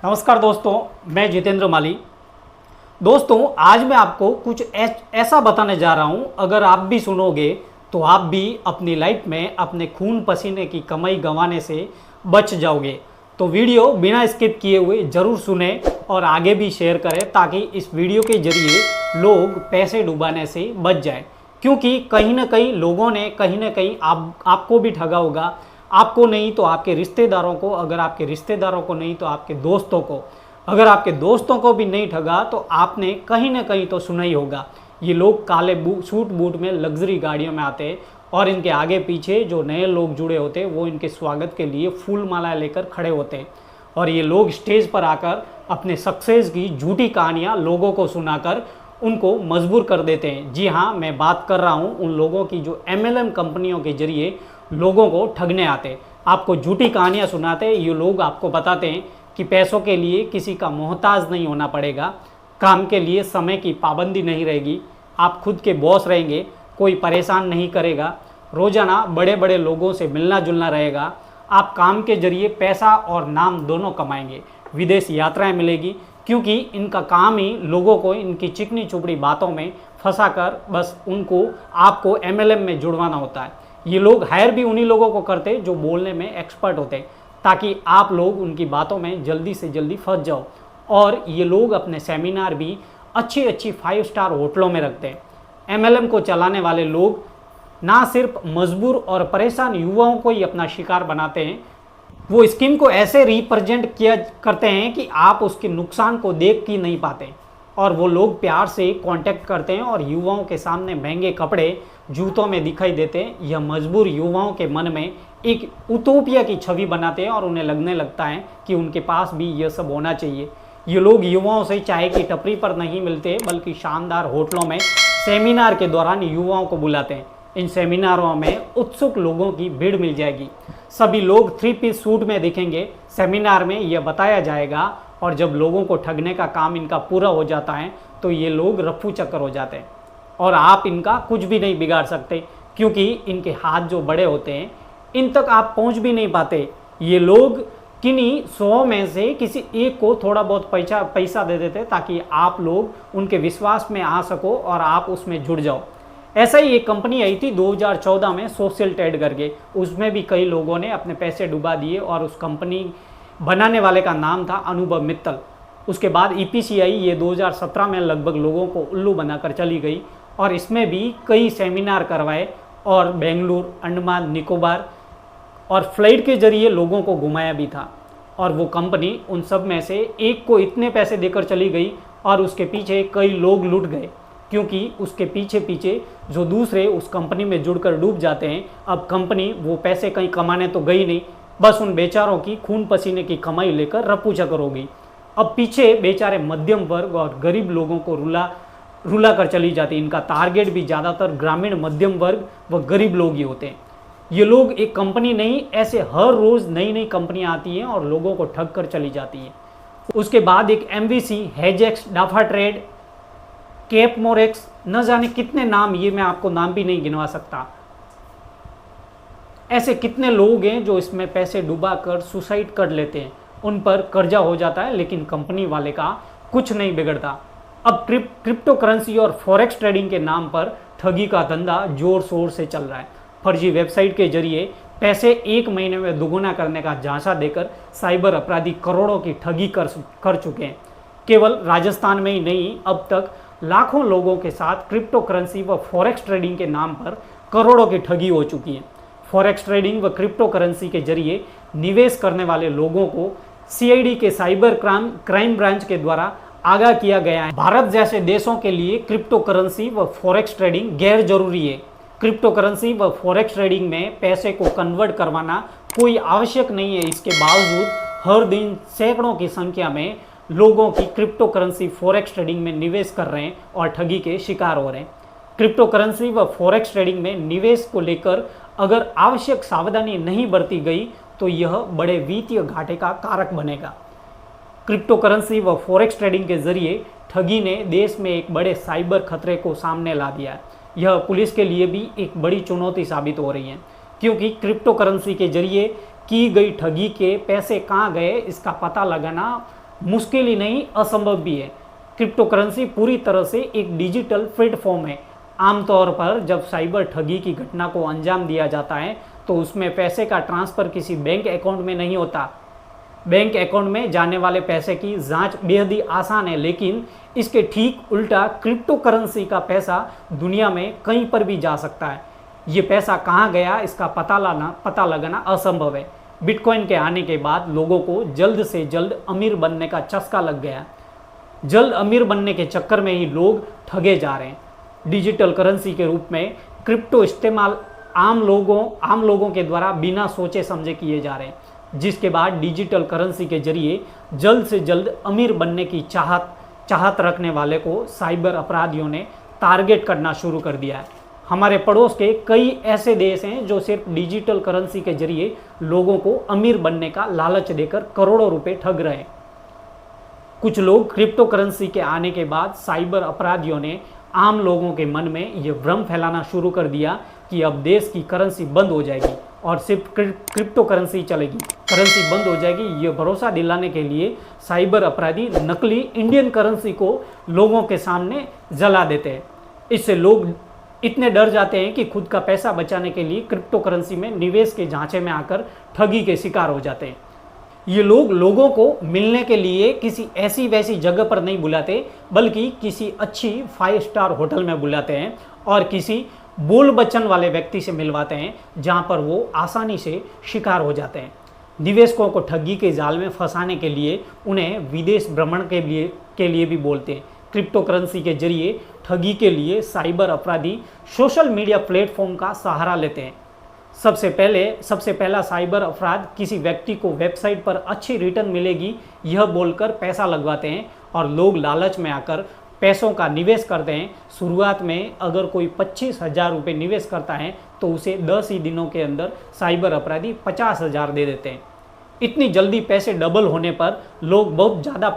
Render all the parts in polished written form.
नमस्कार दोस्तों, मैं जितेंद्र माली। दोस्तों, आज मैं आपको कुछ ऐसा बताने जा रहा हूं, अगर आप भी सुनोगे तो आप भी अपनी लाइफ में अपने खून पसीने की कमाई गंवाने से बच जाओगे। तो वीडियो बिना स्किप किए हुए ज़रूर सुने और आगे भी शेयर करें, ताकि इस वीडियो के जरिए लोग पैसे डुबाने से बच जाएं। क्योंकि कहीं ना कहीं लोगों ने कहीं ना कहीं आपको भी ठगा होगा। आपको नहीं तो आपके रिश्तेदारों को, अगर आपके रिश्तेदारों को नहीं तो आपके दोस्तों को, अगर आपके दोस्तों को भी नहीं ठगा तो आपने कहीं ना कहीं तो सुना ही होगा। ये लोग काले सूट बूट में लग्जरी गाड़ियों में आते हैं और इनके आगे पीछे जो नए लोग जुड़े होते हैं वो इनके स्वागत के लिए फूल माला लेकर खड़े होते हैं। और ये लोग स्टेज पर आकर अपने सक्सेस की झूठी कहानियाँ लोगों को सुनाकर उनको मजबूर कर देते हैं। जी हाँ, मैं बात कर रहा हूँ उन लोगों की जो MLM कंपनियों के जरिए लोगों को ठगने आते, आपको झूठी कहानियाँ सुनाते। ये लोग आपको बताते हैं कि पैसों के लिए किसी का मोहताज नहीं होना पड़ेगा, काम के लिए समय की पाबंदी नहीं रहेगी, आप खुद के बॉस रहेंगे, कोई परेशान नहीं करेगा, रोज़ाना बड़े बड़े लोगों से मिलना जुलना रहेगा, आप काम के जरिए पैसा और नाम दोनों कमाएंगे, विदेश यात्राएं मिलेगी। क्योंकि इनका काम ही लोगों को इनकी चिकनी चुपड़ी बातों में फंसाकर बस उनको आपको MLM में जुड़वाना होता है। ये लोग हायर भी उन्हीं लोगों को करते जो बोलने में एक्सपर्ट होते हैं, ताकि आप लोग उनकी बातों में जल्दी से जल्दी फंस जाओ। और ये लोग अपने सेमिनार भी अच्छी अच्छी 5 स्टार होटलों में रखते हैं। MLM को चलाने वाले लोग ना सिर्फ मजबूर और परेशान युवाओं को ही अपना शिकार बनाते हैं, वो स्कीम को ऐसे रिप्रेजेंट किया करते हैं कि आप उसके नुकसान को देख ही नहीं पाते। और वो लोग प्यार से कांटेक्ट करते हैं और युवाओं के सामने महंगे कपड़े जूतों में दिखाई देते हैं। यह मजबूर युवाओं के मन में एक उतोपिया की छवि बनाते हैं और उन्हें लगने लगता है कि उनके पास भी यह सब होना चाहिए। ये लोग युवाओं से चाय की टपरी पर नहीं मिलते, बल्कि शानदार होटलों में सेमिनार के दौरान युवाओं को बुलाते हैं। इन सेमिनारों में उत्सुक लोगों की भीड़ मिल जाएगी। सभी लोग 3 पीस सूट में दिखेंगे। सेमिनार में यह बताया जाएगा और जब लोगों को ठगने का काम इनका पूरा हो जाता है तो ये लोग रफ्फू चक्कर हो जाते हैं और आप इनका कुछ भी नहीं बिगाड़ सकते, क्योंकि इनके हाथ जो बड़े होते हैं इन तक आप पहुंच भी नहीं पाते। ये लोग किन्हीं 100 में से किसी एक को थोड़ा बहुत पैसा दे देते ताकि आप लोग उनके विश्वास में आ सको और आप उसमें जुड़ जाओ। ऐसा ही एक कंपनी आई थी 2014 में, सोशल ट्रेड करके। उसमें भी कई लोगों ने अपने पैसे डुबा दिए और उस कंपनी बनाने वाले का नाम था अनुभव मित्तल। उसके बाद EPC आई, ये 2017 में लगभग लोगों को उल्लू बनाकर चली गई और इसमें भी कई सेमिनार करवाए और बेंगलुरु, अंडमान निकोबार और फ्लाइट के जरिए लोगों को घुमाया भी था। और वो कंपनी उन सब में से एक को इतने पैसे देकर चली गई और उसके पीछे कई लोग लुट गए, क्योंकि उसके पीछे पीछे जो दूसरे उस कंपनी में जुड़कर डूब जाते हैं। अब कंपनी वो पैसे कहीं कमाने तो गई नहीं, बस उन बेचारों की खून पसीने की कमाई लेकर रफू चक्कर हो गई। अब पीछे बेचारे मध्यम वर्ग और गरीब लोगों को रुला कर चली जाती। इनका टारगेट भी ज़्यादातर ग्रामीण मध्यम वर्ग व गरीब लोग ही होते हैं। ये लोग एक कंपनी नहीं, ऐसे हर रोज़ नई नई कंपनियाँ आती हैं और लोगों को ठग कर चली जाती हैं। उसके बाद एक MVC, हेजेक्स, डाफा ट्रेड, केप मोरेक्स, न जाने कितने नाम, ये मैं आपको नाम भी नहीं गिनवा सकता। ऐसे कितने लोग हैं जो इसमें पैसे डुबा कर सुसाइड कर लेते हैं। उन पर कर्जा हो जाता है लेकिन कंपनी वाले का कुछ नहीं बिगड़ता। अब क्रिप्टो करेंसी और फॉरेक्स ट्रेडिंग के नाम पर ठगी का धंधा जोर शोर से चल रहा है। फर्जी वेबसाइट के जरिए पैसे 1 महीने में दुगुना करने का झांसा देकर साइबर अपराधी करोड़ों की ठगी कर चुके हैं। केवल राजस्थान में ही नहीं, अब तक लाखों लोगों के साथ क्रिप्टो करेंसी व फॉरेक्स ट्रेडिंग के नाम पर करोड़ों की ठगी हो चुकी है। फॉरेक्स ट्रेडिंग व क्रिप्टो करेंसी के जरिए निवेश करने वाले लोगों को CID के साइबर क्राइम ब्रांच के द्वारा आगाह किया गया है। भारत जैसे देशों के लिए क्रिप्टो करेंसी व फॉरेक्स ट्रेडिंग गैर जरूरी है। क्रिप्टो करेंसी व फॉरेक्स ट्रेडिंग में पैसे को कन्वर्ट करवाना कोई आवश्यक नहीं है। इसके बावजूद हर दिन सैकड़ों की संख्या में लोगों की क्रिप्टो करेंसी फॉरेक्स ट्रेडिंग में निवेश कर रहे हैं और ठगी के शिकार हो रहे हैं। क्रिप्टो करेंसी व फॉरेक्स ट्रेडिंग में निवेश को लेकर अगर आवश्यक सावधानी नहीं बरती गई तो यह बड़े वित्तीय घाटे का कारक बनेगा। क्रिप्टो करेंसी व फॉरेक्स ट्रेडिंग के जरिए ठगी ने देश में एक बड़े साइबर खतरे को सामने ला दिया है। यह पुलिस के लिए भी एक बड़ी चुनौती साबित हो रही है, क्योंकि क्रिप्टो करेंसी के जरिए की गई ठगी के पैसे कहाँ गए इसका पता लगाना मुश्किल ही नहीं, असंभव भी है। क्रिप्टो करेंसी पूरी तरह से एक डिजिटल प्लेटफॉर्म है। आमतौर पर जब साइबर ठगी की घटना को अंजाम दिया जाता है तो उसमें पैसे का ट्रांसफ़र किसी बैंक अकाउंट में नहीं होता। बैंक अकाउंट में जाने वाले पैसे की जांच बेहद ही आसान है, लेकिन इसके ठीक उल्टा क्रिप्टो करेंसी का पैसा दुनिया में कहीं पर भी जा सकता है। ये पैसा कहाँ गया इसका पता लगाना असंभव है। बिटकॉइन के आने के बाद लोगों को जल्द से जल्द अमीर बनने का चस्का लग गया। जल्द अमीर बनने के चक्कर में ही लोग ठगे जा रहे हैं। डिजिटल करेंसी के रूप में क्रिप्टो इस्तेमाल आम लोगों के द्वारा बिना सोचे समझे किए जा रहे हैं, जिसके बाद डिजिटल करेंसी के जरिए जल्द से जल्द अमीर बनने की चाहत रखने वाले को साइबर अपराधियों ने टारगेट करना शुरू कर दिया है। हमारे पड़ोस के कई ऐसे देश हैं जो सिर्फ डिजिटल करेंसी के जरिए लोगों को अमीर बनने का लालच देकर करोड़ों रुपए ठग रहे हैं। कुछ लोग क्रिप्टो करेंसी के आने के बाद साइबर अपराधियों ने आम लोगों के मन में यह भ्रम फैलाना शुरू कर दिया कि अब देश की करेंसी बंद हो जाएगी और सिर्फ क्रिप्टो करेंसी चलेगी, करेंसी बंद हो जाएगी। ये भरोसा दिलाने के लिए साइबर अपराधी नकली इंडियन करेंसी को लोगों के सामने जला देते हैं। इससे लोग इतने डर जाते हैं कि खुद का पैसा बचाने के लिए क्रिप्टो करेंसी में निवेश के झांसे में आकर ठगी के शिकार हो जाते हैं। ये लोग लोगों को मिलने के लिए किसी ऐसी वैसी जगह पर नहीं बुलाते, बल्कि किसी अच्छी 5 स्टार होटल में बुलाते हैं और किसी बोल बच्चन वाले व्यक्ति से मिलवाते हैं, जहां पर वो आसानी से शिकार हो जाते हैं। निवेशकों को ठगी के जाल में फंसाने के लिए उन्हें विदेश भ्रमण के लिए भी बोलते हैं। क्रिप्टो करेंसी के जरिए ठगी के लिए साइबर अपराधी सोशल मीडिया प्लेटफॉर्म का सहारा लेते हैं। सबसे पहला साइबर अपराध किसी व्यक्ति को वेबसाइट पर अच्छी रिटर्न मिलेगी यह बोलकर पैसा लगवाते हैं और लोग लालच में आकर पैसों का निवेश करते हैं। शुरुआत में अगर कोई 25,000 रुपये निवेश करता है तो उसे 10 ही दिनों के अंदर साइबर अपराधी 50,000 दे देते हैं। इतनी जल्दी पैसे डबल होने पर लोग बहुत ज़्यादा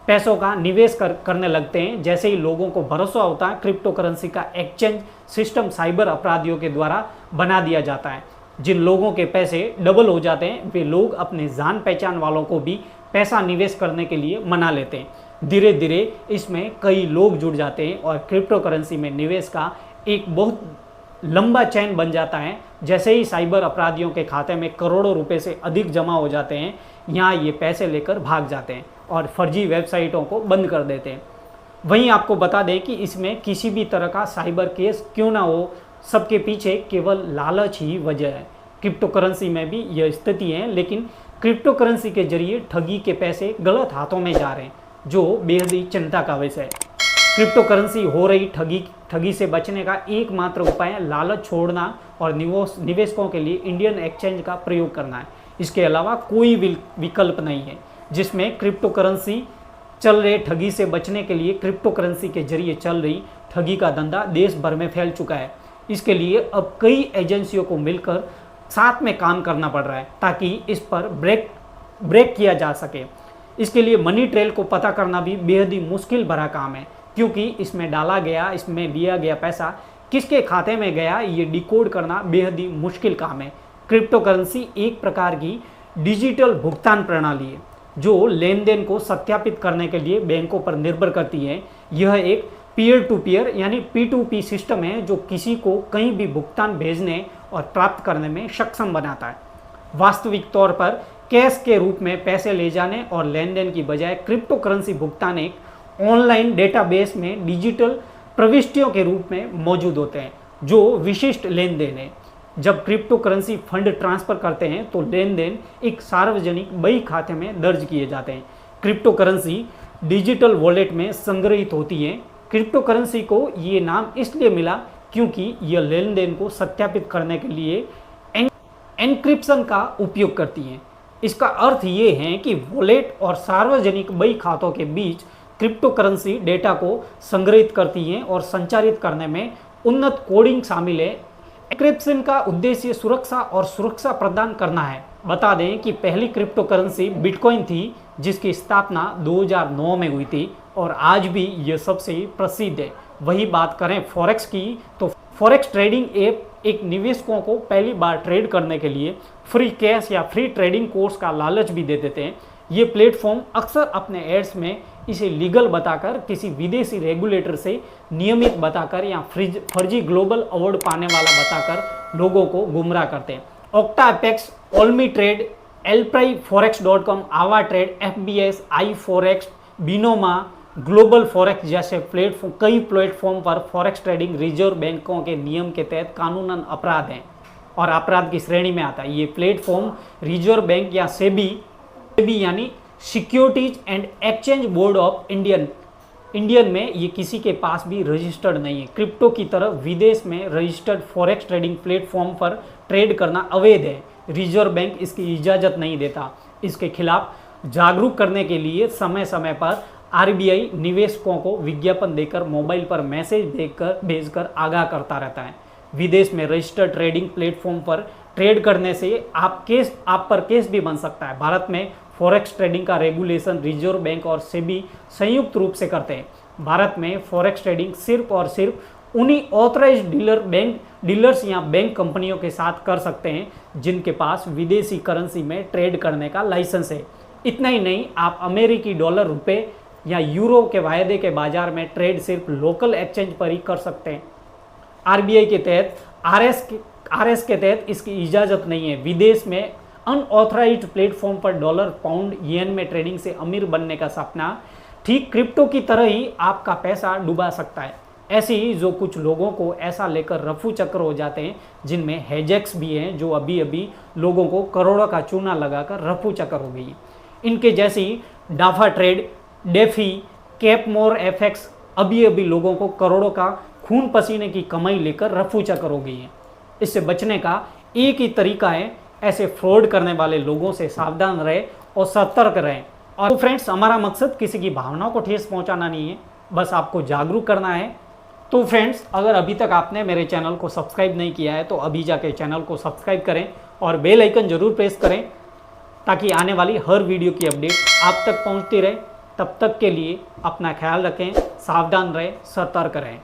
पैसों का निवेश करने लगते हैं। जैसे ही लोगों को भरोसा होता है, क्रिप्टो करेंसी का एक्सचेंज सिस्टम साइबर अपराधियों के द्वारा बना दिया जाता है। जिन लोगों के पैसे डबल हो जाते हैं वे लोग अपने जान पहचान वालों को भी पैसा निवेश करने के लिए मना लेते हैं। धीरे धीरे इसमें कई लोग जुड़ जाते हैं और क्रिप्टो करेंसी में निवेश का एक बहुत लंबा चैन बन जाता है। जैसे ही साइबर अपराधियों के खाते में करोड़ों रुपए से अधिक जमा हो जाते हैं, यहाँ ये पैसे लेकर भाग जाते हैं और फर्जी वेबसाइटों को बंद कर देते हैं। वहीं आपको बता दें कि इसमें किसी भी तरह का साइबर केस क्यों ना हो, सबके पीछे केवल लालच ही वजह है। क्रिप्टो करेंसी में भी यह स्थिति है, लेकिन क्रिप्टो करेंसी के जरिए ठगी के पैसे गलत हाथों में जा रहे हैं, जो बेहद ही चिंता का विषय है। क्रिप्टो करेंसी हो रही ठगी से बचने का एकमात्र उपाय लालच छोड़ना और निवेशकों के लिए इंडियन एक्सचेंज का प्रयोग करना है। इसके अलावा कोई विकल्प नहीं है। जिसमें क्रिप्टो करेंसी चल रहे ठगी से बचने के लिए क्रिप्टो करेंसी के जरिए चल रही ठगी का धंधा देश भर में फैल चुका है। इसके लिए अब कई एजेंसियों को मिलकर साथ में काम करना पड़ रहा है ताकि इस पर ब्रेक किया जा सके। इसके लिए मनी ट्रेल को पता करना भी बेहद ही मुश्किल भरा काम है, क्योंकि इसमें लिया गया पैसा किसके खाते में गया ये डिकोड करना बेहद ही मुश्किल काम है। क्रिप्टो करेंसी एक प्रकार की डिजिटल भुगतान प्रणाली है जो लेन देन को सत्यापित करने के लिए बैंकों पर निर्भर करती है। यह एक पीयर टू पीयर यानी P2P सिस्टम है जो किसी को कहीं भी भुगतान भेजने और प्राप्त करने में सक्षम बनाता है। वास्तविक तौर पर कैश के रूप में पैसे ले जाने और लेन देन की बजाय क्रिप्टो करेंसी भुगतान एक ऑनलाइन डेटाबेस में डिजिटल प्रविष्टियों के रूप में मौजूद होते हैं जो विशिष्ट लेन देन है। जब क्रिप्टो करेंसी फंड ट्रांसफर करते हैं तो लेन देन एक सार्वजनिक बही खाते में दर्ज किए जाते हैं। क्रिप्टो करेंसी डिजिटल वॉलेट में संग्रहित होती है। क्रिप्टो करेंसी को ये नाम इसलिए मिला क्योंकि यह लेन देन को सत्यापित करने के लिए एन्क्रिप्शन का उपयोग करती हैं। इसका अर्थ ये है कि वॉलेट और सार्वजनिक बही खातों के बीच क्रिप्टो करेंसी डेटा को संग्रहित करती हैं और संचारित करने में उन्नत कोडिंग शामिल है। एन्क्रिप्शन का उद्देश्य सुरक्षा प्रदान करना है। बता दें कि पहली क्रिप्टो करेंसी बिटकॉइन थी जिसकी स्थापना 2009 में हुई थी और आज भी यह सबसे प्रसिद्ध है। वही बात करें फॉरेक्स की तो फॉरेक्स ट्रेडिंग ऐप एक निवेशकों को पहली बार ट्रेड करने के लिए फ्री कैश या फ्री ट्रेडिंग कोर्स का लालच भी दे देते हैं। ये प्लेटफॉर्म अक्सर अपने एड्स में इसे लीगल बताकर, किसी विदेशी रेगुलेटर से नियमित बताकर या फर्जी ग्लोबल अवार्ड पाने वाला बताकर लोगों को गुमराह करते हैं। Octa Apex, Olymp Trade, Alpari forex dot com, Ava Trade, FBS, i4x, Binomo, global forex जैसे प्लेटफॉर्म, कई प्लेटफॉर्म पर फॉरेक्स ट्रेडिंग रिजर्व बैंकों के नियम के तहत कानूनन अपराध हैं और अपराध की श्रेणी में आता है। ये प्लेटफॉर्म रिजर्व बैंक या सेबी यानी securities and exchange board of Indian में ये किसी के पास भी रजिस्टर्ड नहीं है। क्रिप्टो की तरह विदेश में रजिस्टर्ड फॉरेक्स ट्रेडिंग प्लेटफॉर्म पर ट्रेड करना अवैध है। रिजर्व बैंक इसकी इजाज़त नहीं देता। इसके खिलाफ जागरूक करने के लिए समय समय पर RBI निवेशकों को विज्ञापन देकर, मोबाइल पर मैसेज भेजकर आगाह करता रहता है। विदेश में रजिस्टर्ड ट्रेडिंग प्लेटफॉर्म पर ट्रेड करने से आप पर केस भी बन सकता है। भारत में फॉरेक्स ट्रेडिंग का रेगुलेशन रिजर्व बैंक और सेबी संयुक्त रूप से करते हैं। भारत में फॉरेक्स ट्रेडिंग सिर्फ और सिर्फ उन्हीं ऑथराइज्ड डीलर्स या बैंक कंपनियों के साथ कर सकते हैं जिनके पास विदेशी करेंसी में ट्रेड करने का लाइसेंस है। इतना ही नहीं, आप अमेरिकी डॉलर, रुपए या यूरो के वायदे के बाजार में ट्रेड सिर्फ लोकल एक्सचेंज पर ही कर सकते हैं। RBI के तहत RS के तहत इसकी इजाज़त नहीं है। विदेश में अनऑथराइज्ड प्लेटफॉर्म पर डॉलर, पाउंड, येन में ट्रेडिंग से अमीर बनने का सपना ठीक क्रिप्टो की तरह ही आपका पैसा डुबा सकता है। ऐसे ही जो कुछ लोगों को ऐसा लेकर रफू चक्कर हो जाते हैं, जिनमें हैजैक्स भी हैं जो अभी अभी लोगों को करोड़ों का चूना लगाकर रफू चक्कर हो गई। इनके जैसी डाफा ट्रेड, डेफी, कैपमोर FX अभी अभी लोगों को करोड़ों का खून पसीने की कमाई लेकर रफू चक्कर हो गई है। इससे बचने का एक ही तरीका है, ऐसे फ्रॉड करने वाले लोगों से सावधान रहे और सतर्क रहें। और तो फ्रेंड्स, हमारा मकसद किसी की भावनाओं को ठेस पहुंचाना नहीं है, बस आपको जागरूक करना है। तो फ्रेंड्स, अगर अभी तक आपने मेरे चैनल को सब्सक्राइब नहीं किया है तो अभी जाके चैनल को सब्सक्राइब करें और बेल आइकन जरूर प्रेस करें ताकि आने वाली हर वीडियो की अपडेट आप तक पहुंचती रहे। तब तक के लिए अपना ख्याल रखें, सावधान रहें, सतर्क रहें।